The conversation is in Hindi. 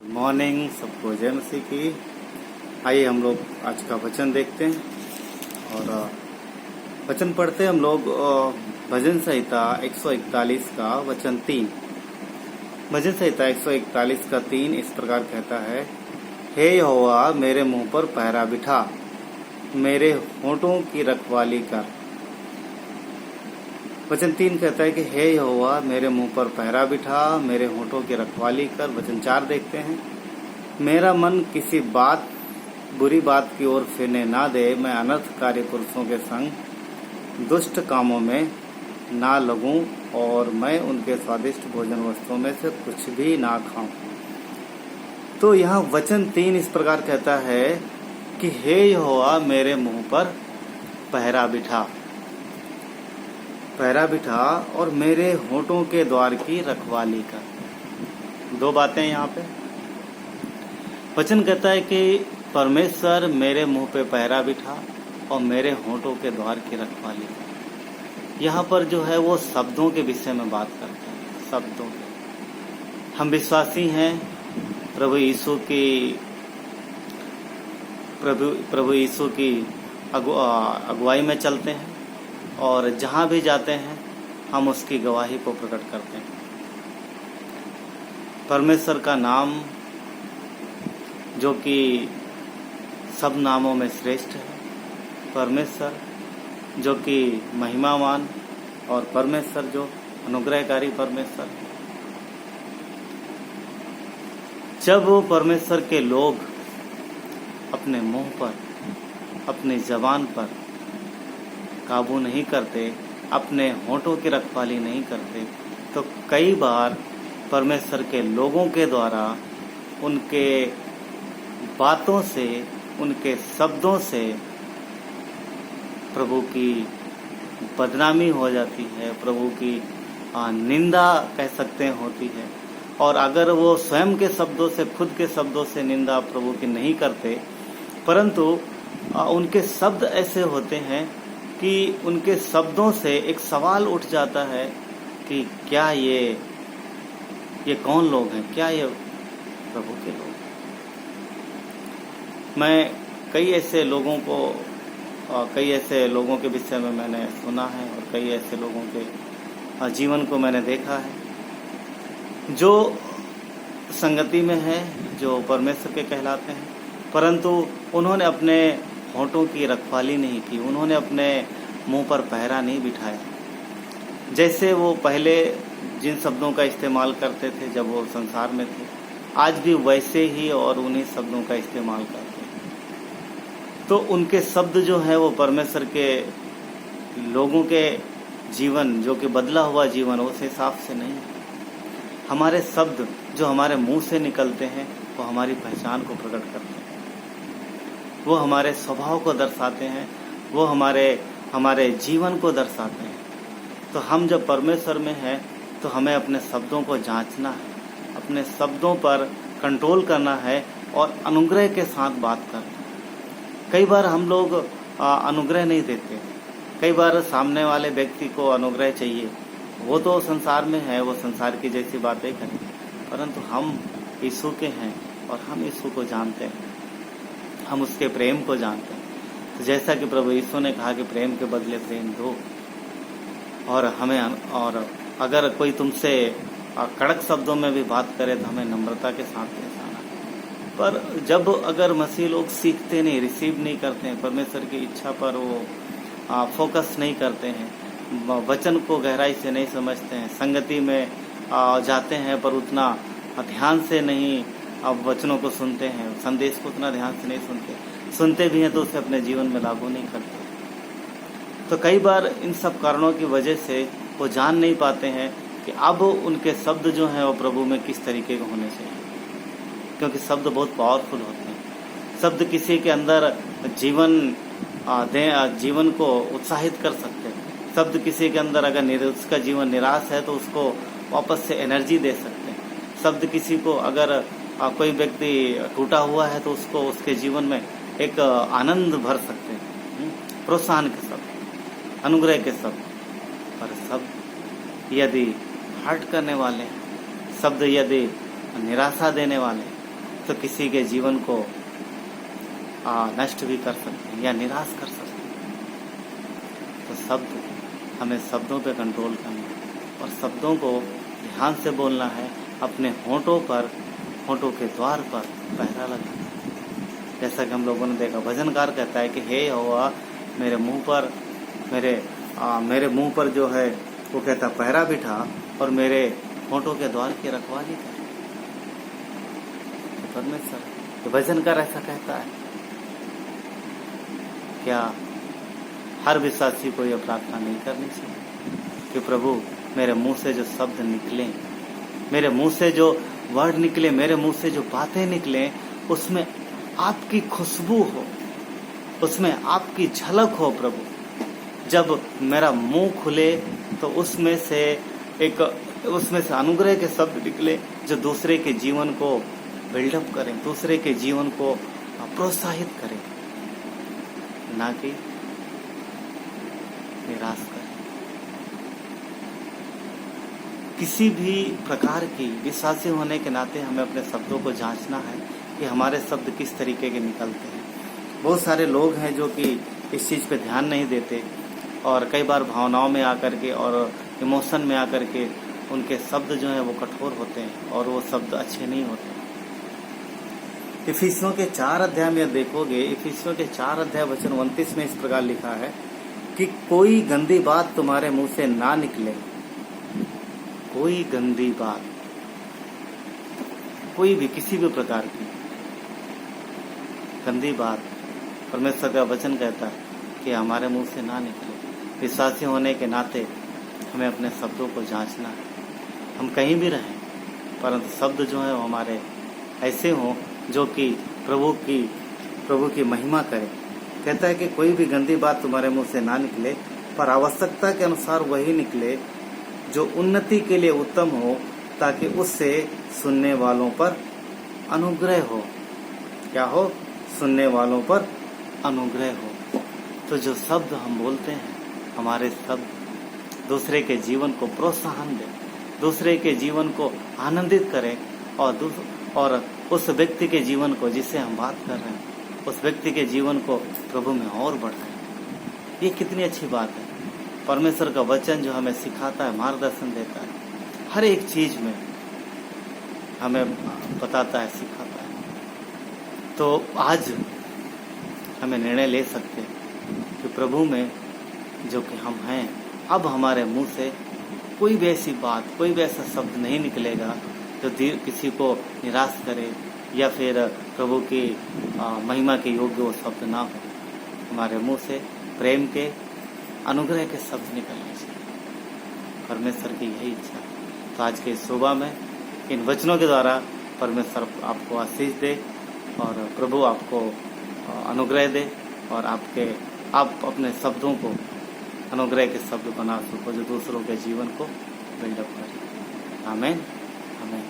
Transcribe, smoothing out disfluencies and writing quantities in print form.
गुड मॉर्निंग सबको, जय मसीह की। आइए हम लोग आज का वचन देखते हैं और वचन पढ़ते हैं हम लोग। भजन संहिता 141 का वचन 3। भजन संहिता 141 का 3 इस प्रकार कहता है, हे यहोवा मेरे मुंह पर पहरा बिठा, मेरे होठों की रखवाली कर। वचन 3 कहता है कि हे यहोवा मेरे मुंह पर पहरा बिठा, मेरे होठों की रखवाली कर। वचन 4 देखते हैं, मेरा मन किसी बुरी बात की ओर फिरने ना दे, मैं अनर्थकारी पुरुषों के संग दुष्ट कामों में ना लगूं और मैं उनके स्वादिष्ट भोजन वस्तुओं में से कुछ भी ना खाऊं। तो यहाँ वचन 3 इस प्रकार कहता है कि हे यहोवा मेरे मुंह पर पहरा बिठा और मेरे होठों के द्वार की रखवाली कर। दो बातें यहाँ पे। वचन कहता है कि परमेश्वर मेरे मुंह पे पहरा बिठा और मेरे होठों के द्वार की रखवाली कर। यहाँ पर जो है वो शब्दों के विषय में बात करते हैं। शब्दों के हम विश्वासी हैं, प्रभु यीशु की अगुवाई में चलते हैं और जहाँ भी जाते हैं हम उसकी गवाही को प्रकट करते हैं। परमेश्वर का नाम जो कि सब नामों में श्रेष्ठ है, परमेश्वर जो कि महिमावान और परमेश्वर जो अनुग्रहकारी परमेश्वर है। जब वो परमेश्वर के लोग अपने मुंह पर, अपनी जबान पर काबू नहीं करते, अपने होठों की रखवाली नहीं करते, तो कई बार परमेश्वर के लोगों के द्वारा उनके बातों से, उनके शब्दों से प्रभु की बदनामी हो जाती है, प्रभु की निंदा कह सकते हैं होती है। और अगर वो स्वयं के शब्दों से, खुद के शब्दों से निंदा प्रभु की नहीं करते, परंतु उनके शब्द ऐसे होते हैं कि उनके शब्दों से एक सवाल उठ जाता है कि क्या ये कौन लोग हैं, क्या ये प्रभु के लोग। मैं कई ऐसे लोगों के विषय में मैंने सुना है और कई ऐसे लोगों के जीवन को मैंने देखा है जो संगति में है, जो परमेश्वर के कहलाते हैं, परंतु उन्होंने अपने होठों की रखवाली नहीं की, उन्होंने अपने मुंह पर पहरा नहीं बिठाया। जैसे वो पहले जिन शब्दों का इस्तेमाल करते थे जब वो संसार में थे, आज भी वैसे ही और उन्हीं शब्दों का इस्तेमाल करते हैं। तो उनके शब्द जो है वो परमेश्वर के लोगों के जीवन, जो कि बदला हुआ जीवन, उस हिसाब से नहीं है। हमारे शब्द जो हमारे मुंह से निकलते हैं वो हमारी पहचान को प्रकट करते हैं, वो हमारे स्वभाव को दर्शाते हैं, वो हमारे जीवन को दर्शाते हैं। तो हम जब परमेश्वर में हैं तो हमें अपने शब्दों को जांचना है, अपने शब्दों पर कंट्रोल करना है और अनुग्रह के साथ बात करना है। कई बार हम लोग अनुग्रह नहीं देते, कई बार सामने वाले व्यक्ति को अनुग्रह चाहिए, वो तो संसार में है, वो संसार की जैसी बातें करें, परंतु हम यीशु के हैं और हम यीशु को जानते हैं, हम उसके प्रेम को जानते हैं। तो जैसा कि प्रभु यीशु ने कहा कि प्रेम के बदले प्रेम दो, और अगर कोई तुमसे कड़क शब्दों में भी बात करे तो हमें नम्रता के साथ पेश आना। पर जब अगर मसीह लोग सीखते नहीं, रिसीव नहीं करते हैं, परमेश्वर की इच्छा पर वो फोकस नहीं करते हैं, वचन को गहराई से नहीं समझते हैं, संगति में जाते हैं पर उतना ध्यान से नहीं वचनों को सुनते हैं, संदेश को उतना ध्यान से नहीं सुनते भी हैं तो उसे अपने जीवन में लागू नहीं करते। तो कई बार इन सब कारणों की वजह से वो जान नहीं पाते हैं कि अब उनके शब्द जो हैं वो प्रभु में किस तरीके के होने चाहिए, क्योंकि शब्द बहुत पावरफुल होते हैं। शब्द किसी के अंदर जीवन को उत्साहित कर सकते हैं। शब्द किसी के अंदर अगर उसका जीवन निराश है तो उसको वापस से एनर्जी दे सकते हैं। शब्द किसी को अगर कोई व्यक्ति टूटा हुआ है तो उसको उसके जीवन में एक आनंद भर सकते हैं। प्रोत्साहन के शब्द, अनुग्रह के शब्द। पर शब्द यदि हर्ट करने वाले हैं, शब्द यदि निराशा देने वाले, तो किसी के जीवन को नष्ट भी कर सकते हैं या निराश कर सकते हैं। तो शब्द, हमें शब्दों पे कंट्रोल करना है और शब्दों को ध्यान से बोलना है। अपने होंठों के द्वार पर पहरा लगाना है। जैसा कि हम लोगों ने देखा, भजनकार कहता है कि हे यहोवा, मेरे मुंह पर जो है वो कहता पहरा बिठा और मेरे होंठों के द्वार की रखवाली कर। परमेश्वर, तो भजनकार ऐसा कहता है। क्या हर विश्वासी को यह प्रार्थना नहीं करनी चाहिए कि प्रभु मेरे मुंह से जो शब्द निकले, मेरे मुंह से जो वर्ड निकले, मेरे मुंह से जो बातें निकले, उसमें आपकी खुशबू हो, उसमें आपकी झलक हो प्रभु। जब मेरा मुंह खुले तो उसमें से अनुग्रह के शब्द निकले जो दूसरे के जीवन को बिल्डअप करें, दूसरे के जीवन को प्रोत्साहित करें, ना कि निराश करें। किसी भी प्रकार की विश्वासी होने के नाते हमें अपने शब्दों को जांचना है कि हमारे शब्द किस तरीके के निकलते हैं। बहुत सारे लोग हैं जो कि इस चीज़ पे ध्यान नहीं देते और कई बार भावनाओं में आकर के और इमोशन में आकर के उनके शब्द जो हैं वो कठोर होते हैं और वो शब्द अच्छे नहीं होते। इफिसियों के 4 अध्याय में देखोगे, इफिसियों के 4 अध्याय वचन 29 में इस प्रकार लिखा है कि कोई गंदी बात तुम्हारे मुंह से ना निकले। कोई गंदी बात, कोई भी किसी भी प्रकार की गंदी बात, परमेश्वर का वचन कहता है कि हमारे मुंह से ना निकले। विश्वासी होने के नाते हमें अपने शब्दों को जांचना है। हम कहीं भी रहें, परंतु शब्द जो है वो हमारे ऐसे हों जो कि प्रभु की महिमा करे। कहता है कि कोई भी गंदी बात तुम्हारे मुंह से ना निकले, पर आवश्यकता के अनुसार वही निकले जो उन्नति के लिए उत्तम हो, ताकि उससे सुनने वालों पर अनुग्रह हो। क्या हो? सुनने वालों पर अनुग्रह हो। तो जो शब्द हम बोलते हैं, हमारे शब्द दूसरे के जीवन को प्रोत्साहन दें, दूसरे के जीवन को आनंदित करें और उस व्यक्ति के जीवन को, जिससे हम बात कर रहे हैं, उस व्यक्ति के जीवन को प्रभु में और बढ़ाएं। ये कितनी अच्छी बात है। परमेश्वर का वचन जो हमें सिखाता है, मार्गदर्शन देता है, हर एक चीज में हमें बताता है, सिखाता है। तो आज हमें निर्णय ले सकते हैं कि प्रभु में जो कि हम हैं, अब हमारे मुंह से कोई भी ऐसी बात, कोई भी ऐसा शब्द नहीं निकलेगा जो किसी को निराश करे या फिर प्रभु की महिमा के योग्य वो शब्द ना हो। हमारे मुंह से प्रेम के, अनुग्रह के शब्द निकलने चाहिए। परमेश्वर की यही इच्छा है। तो आज के सुबह में इन वचनों के द्वारा परमेश्वर आपको आशीष दे और प्रभु आपको अनुग्रह दे और आप अपने शब्दों को अनुग्रह के शब्द बना सको जो दूसरों के जीवन को बिल्डअप करे। आमीन, आमीन।